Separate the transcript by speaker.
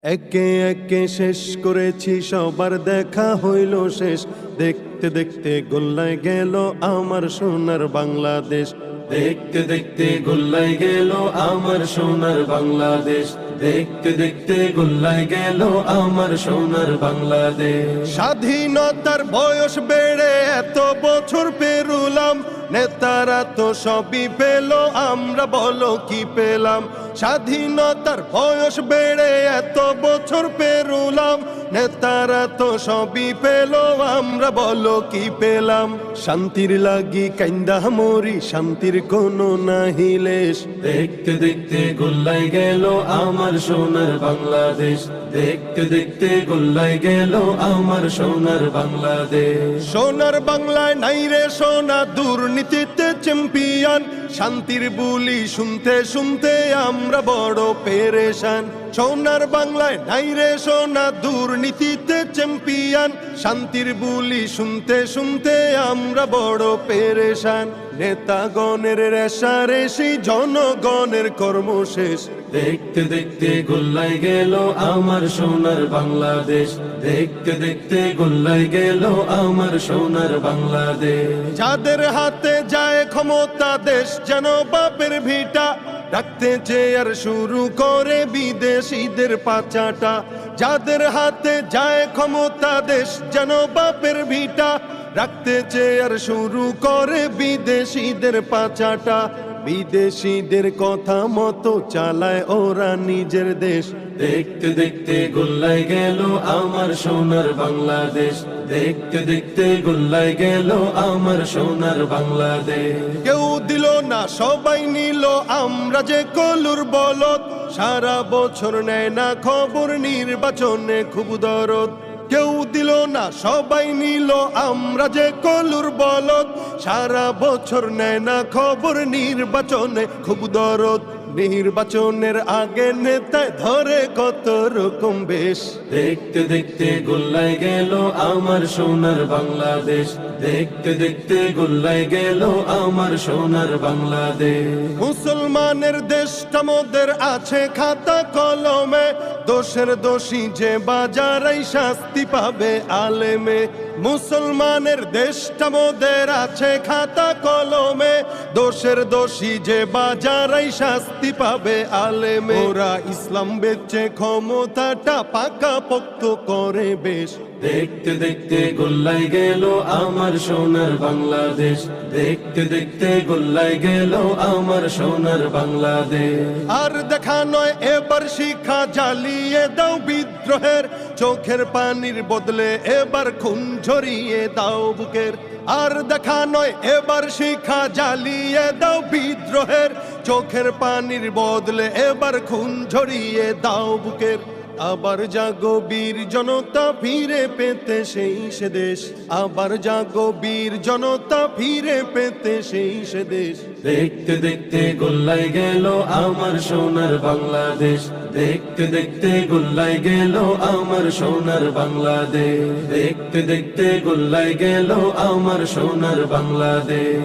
Speaker 1: একে একে শেষ করেছি, সবার দেখা হইল শেষ। দেখতে দেখতে গোল্লায় গেল আমার সোনার বাংলাদেশ।
Speaker 2: দেখতে দেখতে গোল্লায় গেল আমার সোনার বাংলাদেশ। দেখতে দেখতে গোল্লায় গেল আমার সোনার বাংলাদেশ।
Speaker 1: স্বাধীনতার বয়স বেড়ে এত বছর পেরুলাম, নেতারা তো সবই পেল, আমরা বলো কি পেলাম। স্বাধীনতার বয়স বেড়ে এত বছর পেরুলাম, নেতারা তো সবই পেল, আমরা বলো কি পেলাম। শান্তির লাগি কাইন্দা মরি, শান্তির কোনো নাহিলেশ।
Speaker 2: দেখতে দেখতে গোল্লায় গেল আমার সোনার বাংলাদেশ। দেখতে দেখতে গোল্লায় গেল আমার সোনার বাংলাদেশ।
Speaker 1: সোনার বাংলায় নাই রে সোনা, দুর্নীতিতে চ্যাম্পিয়ন। শান্তির বুলি শুনতে শুনতে আমরা বড় পেরেশান। সোনার বাংলায় নাই রে সোনা, দুর্নীতিতে চ্যাম্পিয়ন। শান্তির বুলি শুনতে শুনতে আমরা বড় পেরেশান। নেতাগণের রেশারেশি, জনগণের কর্মশেষ।
Speaker 2: দেখতে দেখতে গোল্লায় গেল আমার সোনার বাংলাদেশ। দেখতে দেখতে গোল্লায় গেল আমার সোনার বাংলাদেশ।
Speaker 1: যাদের হাতে যায় ক্ষমতা, দেশ যেন বাপের ভিটা। ডাকতে চেয়ার শুরু করে বিদেশিদের পাচাটা। যাদের হাতে যায় ক্ষমতা, দেশ যেন বাপের ভিটা। রাখতে চেয়ার শুরু করে বিদেশিদের পাচাটা। বিদেশিদের কথা মতো চালায় ওরা নিজের দেশ।
Speaker 2: দেখতে দেখতে গোল্লায় গেল আমার সোনার বাংলাদেশ। দেখতে দেখতে গোল্লায় গেল আমার সোনার বাংলাদেশ।
Speaker 1: কেউ দিল না, সবাই নিল, আমরা যে কলুর বলদ। সারা বছর নেয় না খবর, নির্বাচনে খুব দরদ। কেউ দিল না, সবাই নিল, আমরা যে কলুর বলদ। সারা বছর নেয় না খবর, নির্বাচনে খুব দরদ। নির্বাচনের আগে নেতায় ধরে কত রকম বেশ।
Speaker 2: দেখতে দেখতে গোল্লায় গেল আমার সোনার বাংলাদেশ। দেখতে দেখতে গোল্লায় গেল আমার সোনার বাংলাদেশ।
Speaker 1: মুসলমানের দেশটা মোদের আছে খাতা কলমে। দোষের দোষী যে বাজারাই শাস্তি পাবে আলেমে। মুসলমানের দেশটা মোদের আছে খাতা কলমে। দোষের দোষী যে বাজারাই শাস্তি পাবে আলেমে। ওরা ইসলাম বেচে ক্ষমতাটা পাকা পোক্ত করে বেশ।
Speaker 2: দেখতে দেখতে গোল্লায় গেল আমার সোনার বাংলাদেশ। দেখতে দেখতে গোল্লায় গেল আমার সোনার বাংলাদেশ।
Speaker 1: আর দেখা নয় এবার শিক্ষা, জ্বালিয়ে দাও বিদ্রোহের। চোখের পানির বদলে এবার খুন ঝরিয়ে দাও বুকের। আর দেখা নয় এবার শিক্ষা, জ্বালিয়ে দাও বিদ্রোহের। চোখের পানির বদলে এবার খুন ঝরিয়ে দাও বুকের। আবার জাগো বীর জনতা, ফিরে পেতে সেই সে দেশ। আবার জাগো বীর জনতা, ফিরে পেতে সেই সে দেশ।
Speaker 2: দেখতে দেখতে গোল্লায় গেল আমার সোনার বাংলাদেশ। দেখতে দেখতে গোল্লায় গেল আমার সোনার বাংলাদেশ। দেখতে দেখতে গোল্লায় গেল আমার সোনার বাংলাদেশ।